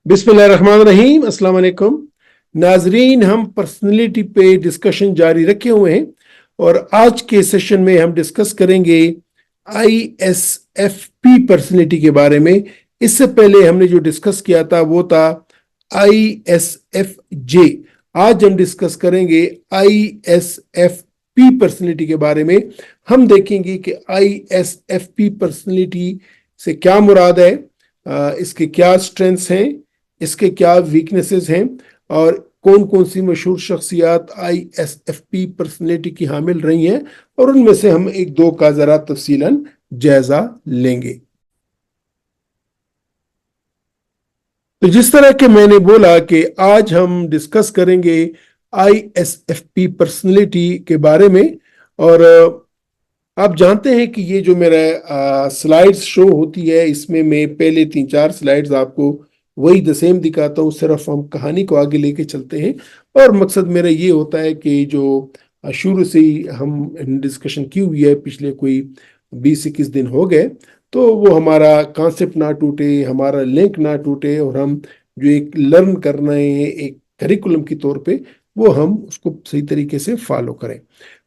बिस्मिल्लाहिर्रहमानिर्रहीम, अस्सलाम वालेकुम नाजरीन। हम पर्सनैलिटी पे डिस्कशन जारी रखे हुए हैं और आज के सेशन में हम डिस्कस करेंगे ISFP पर्सनैलिटी के बारे में। इससे पहले हमने जो डिस्कस किया था वो था ISFJ। आज हम डिस्कस करेंगे ISFP पर्सनैलिटी के बारे में। हम देखेंगे कि ISFP पर्सनैलिटी से क्या मुराद है, इसके क्या स्ट्रेंथ्स हैं, इसके क्या वीकनेसेस हैं और कौन कौन सी मशहूर शख्सियात ISFP पर्सनैलिटी की हामिल रही हैं, और उनमें से हम एक दो का जरा तफसीलन जायजा लेंगे। तो जिस तरह के मैंने बोला कि आज हम डिस्कस करेंगे ISFP पर्सनैलिटी के बारे में, और आप जानते हैं कि ये जो मेरा स्लाइड्स शो होती है, इसमें मैं पहले 3-4 स्लाइड्स आपको वही द सेम दिखाता हूँ, सिर्फ हम कहानी को आगे लेके चलते हैं। और मकसद मेरा ये होता है कि जो शुरू से ही हम डिस्कशन की हुई है, पिछले कोई 20-21 दिन हो गए, तो वो हमारा कॉन्सेप्ट ना टूटे, हमारा लिंक ना टूटे, और हम जो एक लर्न कर रहे हैं एक करिकुलम के तौर पे, वो हम उसको सही तरीके से फॉलो करें।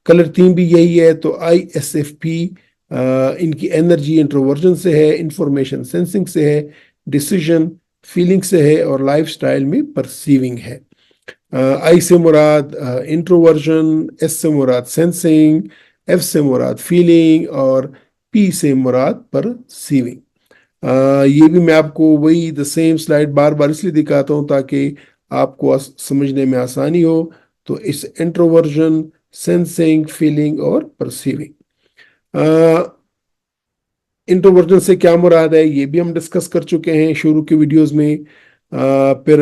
कलर थीम भी यही है। तो ISFP इनकी एनर्जी इंट्रोवर्जन से है, इंफॉर्मेशन सेंसिंग से है, डिसीजन फीलिंग से है, और लाइफस्टाइल में परसीविंग है। I से मुराद इंट्रोवर्जन, S से मुराद सेंसिंग, F से मुराद फीलिंग, और P से मुराद परसीविंग। ये भी मैं आपको वही द सेम स्लाइड बार बार इसलिए दिखाता हूँ ताकि आपको समझने में आसानी हो। तो इस इंट्रोवर्जन, सेंसिंग, फीलिंग और परसीविंग। इंट्रोवर्जन से क्या मुराद है ये भी हम डिस्कस कर चुके हैं शुरू के वीडियोस में। फिर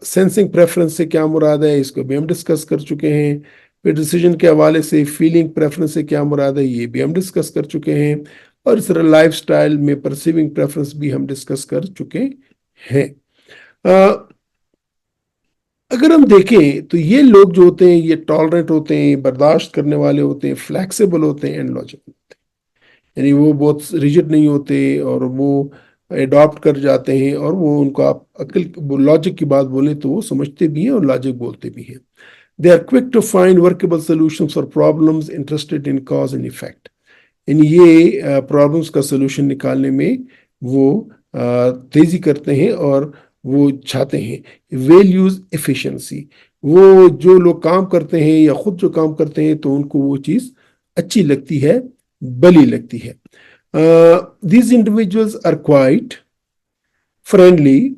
सेंसिंग प्रेफरेंस से क्या मुराद है, इसको भी हम डिस्कस कर चुके हैं। फिर डिसीजन के हवाले से फीलिंग प्रेफरेंस से क्या मुराद है, ये भी हम डिस्कस कर चुके हैं। और इस तरह लाइफ स्टाइल में परसीविंग प्रेफरेंस भी हम डिस्कस कर चुके हैं। अगर हम देखें तो ये लोग जो होते हैं ये टॉलरेंट होते हैं, बर्दाश्त करने वाले होते हैं, फ्लैक्सिबल होते हैं एंड लॉजिकल, यानी वो बहुत रिजिड नहीं होते और वो एडॉप्ट कर जाते हैं, और वो उनको आप अकल लॉजिक की बात बोले तो वो समझते भी हैं और लॉजिक बोलते भी हैं। They are quick to find workable solutions for problems, interested in cause and effect. यानी ये प्रॉब्लम्स का सॉल्यूशन निकालने में वो तेजी करते हैं और वो चाहते हैं। वैल्यूज एफिशिएंसी, वो जो लोग काम करते हैं या खुद जो काम करते हैं तो उनको वो चीज़ अच्छी लगती है, भली लगती है। These individuals are quite friendly,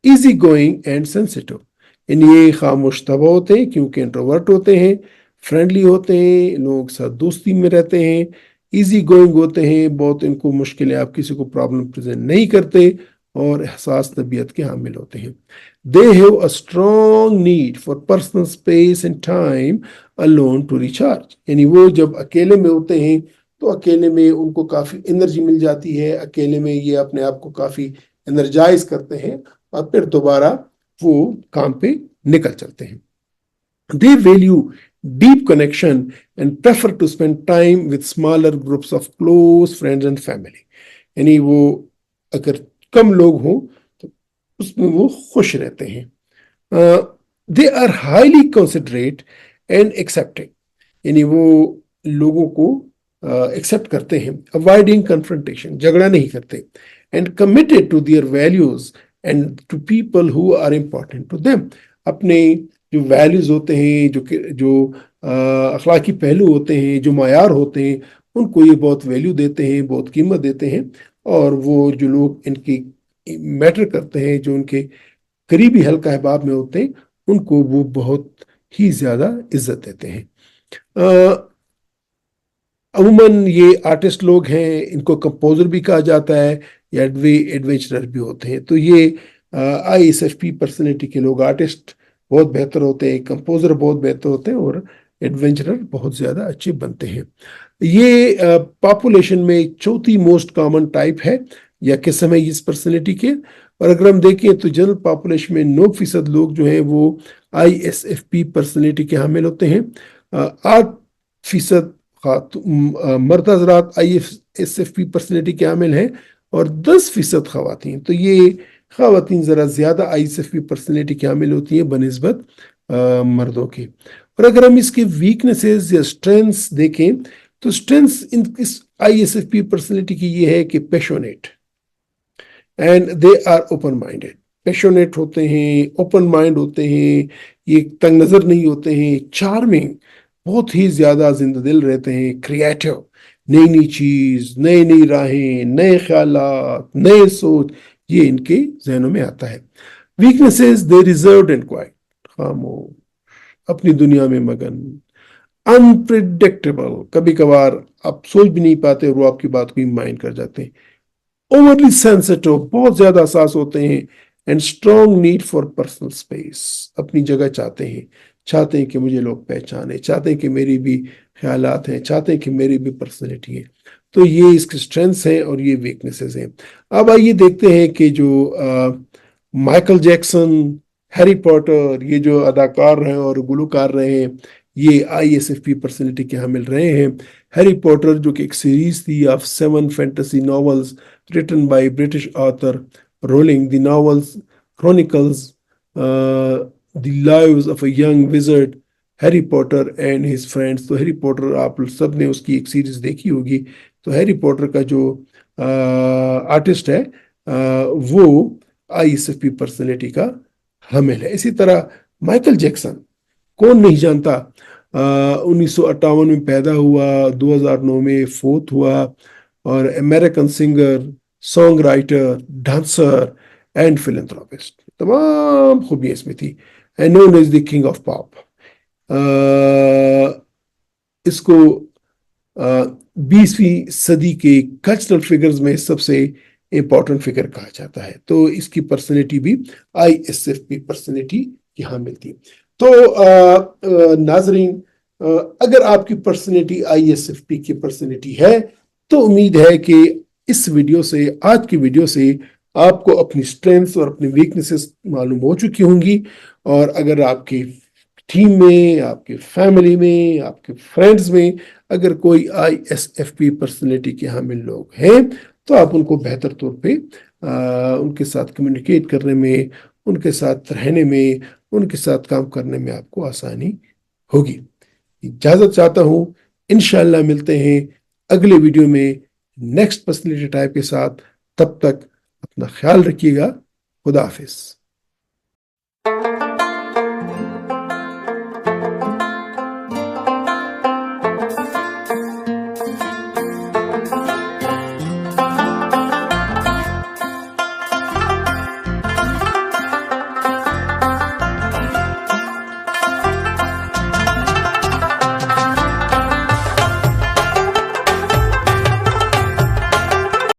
easy going and sensitive। ये खामोश तबा होते हैं क्योंकि इंट्रोवर्ट होते हैं, फ्रेंडली होते हैं, लोगों के साथ दोस्ती में रहते हैं, इजी गोइंग होते हैं, बहुत इनको मुश्किलें, आप किसी को प्रॉब्लम प्रेजेंट नहीं करते, और एहसास तबीयत के हामिल होते हैं। They have a strong need for personal space and time alone to recharge. यानी वो जब अकेले में होते हैं तो अकेले में उनको काफ़ी एनर्जी मिल जाती है, अकेले में ये अपने आप को काफ़ी एनर्जाइज करते हैं और फिर दोबारा वो काम पे निकल चलते हैं। They value deep connection and prefer to spend time with smaller groups of close friends and family. यानी वो अगर कम लोग हों तो उसमें वो खुश रहते हैं। They are highly considerate and accepting, यानी वो लोगों को एक्सेप्ट करते हैं, अवॉइडिंग कन्फ्रंटेशन, झगड़ा नहीं करते, and committed to their values and to people who are important to them. अपने जो वैल्यूज होते हैं, जो अखलाकी पहलू होते हैं, जो मायार होते हैं, उनको ये बहुत वैल्यू देते हैं, बहुत कीमत देते हैं, और वो जो लोग इनकी मैटर करते हैं, जो उनके करीबी हल्का अहबाब में होते हैं, उनको वो बहुत ही ज़्यादा इज्जत देते हैं। अमूमन ये आर्टिस्ट लोग हैं, इनको कंपोजर भी कहा जाता है या एडवेंचरर भी होते हैं। तो ये ISFP पर्सनैलिटी के लोग आर्टिस्ट बहुत बेहतर होते हैं, कंपोजर बहुत बेहतर होते हैं, और एडवेंचरर बहुत ज़्यादा अच्छे बनते हैं। ये पॉपुलेशन में चौथी मोस्ट कॉमन टाइप है या किस्म है इस पर्सनैलिटी के। और अगर हम देखें तो जनरल पॉपुलेशन में 9% लोग जो हैं वो ISFP पर्सनैलिटी के हामिल होते हैं। 8% मर्द हजरात ISFP पर्सनैलिटी के हामिल हैं और 10% खवातीन। तो ये خواتین ذرا زیادہ ISFP پرسنالٹی کی حامل ہوتی ہیں بنسبت مردوں کے. اور اگر ہم اس کے ویکنیسز یا اسٹرینثs دیکھیں تو اسٹرینث اس ISFP پرسنالٹی کی یہ ہے کہ passionate and they are open minded. Passionate ہوتے ہیں، اوپن مائنڈ ہوتے ہیں، یہ تنگ نظر نہیں ہوتے ہیں، چارمنگ، بہت ہی زیادہ زندہ دل رہتے ہیں، کریٹو، نئی نئی چیز، نئی نئی راہیں، نئے خیالات، نئے سوچ، یہ ان کے ذہنوں میں آتا ہے. Weaknesses they reserved and quite, خاموش، اپنی دنیا میں مگن، انپریڈکٹیبل، کبھی کبھار آپ سوچ بھی نہیں پاتے اور وہ آپ کی بات کو ہی مائنڈ کر جاتے ہیں. اوورلی سینسٹیو، بہت زیادہ حساس ہوتے ہیں. And strong need for personal space, اپنی جگہ چاہتے ہیں کہ مجھے لوگ پہچانے، چاہتے ہیں کہ میری بھی خیالات ہیں، چاہتے ہیں کہ میری بھی پرسنالٹی ہے. تو یہ اس کی اسٹرینثs ہیں اور یہ ویکنیسز ہیں. اب آئیے دیکھتے ہیں کہ جو مائیکل جیکسن، ہیری پوٹر، یہ جو اداکار رہے اور گلوکار رہے ہیں، یہ ISFP پرسنالٹی کے حامل رہے ہیں. ہیری پوٹر جو کہ ایک سیریز تھی of 7 fantasy novels written by British author Rowling. The novels chronicles the lives of a young wizard, Harry Potter and his friends. تو ہیری پوٹر آپ سب نے اس کی ایک سیریز دیکھی ہوگی. تو ہیری پوٹر کا جو آرٹسٹ ہے وہ ISFP پرسنالٹی کا حامل ہے. اسی طرح مائیکل جیکسن، کون نہیں جانتا، 1958 میں پیدا ہوا، 2009 میں فوت ہوا، اور American singer, song writer, dancer and philanthropist, تمام خوبیاں اس میں تھی. And known as the king of pop. اس کو 20ویں صدی کے کلچرل فگرز میں سب سے امپورٹنٹ فگر کہا جاتا ہے. تو اس کی پرسنالٹی بھی ISFP پرسنالٹی کی حامل تھی. تو ناظرین، اگر آپ کی پرسنالٹی ISFP کی پرسنالٹی ہے تو امید ہے کہ اس ویڈیو سے، آج کی ویڈیو سے، آپ کو اپنی اسٹرینثs اور اپنی ویکنیسز معلوم ہو چکی ہوں گی. اور اگر آپ کی ٹیم میں، آپ کی فیملی میں، آپ کے فرینڈز میں اگر کوئی ISFP پرسنالٹی کے حامل لوگ ہیں تو آپ ان کو بہتر طور پہ ان کے ساتھ کمیونیکیٹ کرنے میں، ان کے ساتھ رہنے میں، ان کے ساتھ کام کرنے میں آپ کو آسانی ہوگی. اجازت چاہتا ہوں، انشاءاللہ ملتے ہیں اگلے ویڈیو میں نیکسٹ پرسنالٹی ٹائپ کے ساتھ. تب تک اپنا خیال رکھیے گا. خدا حافظ.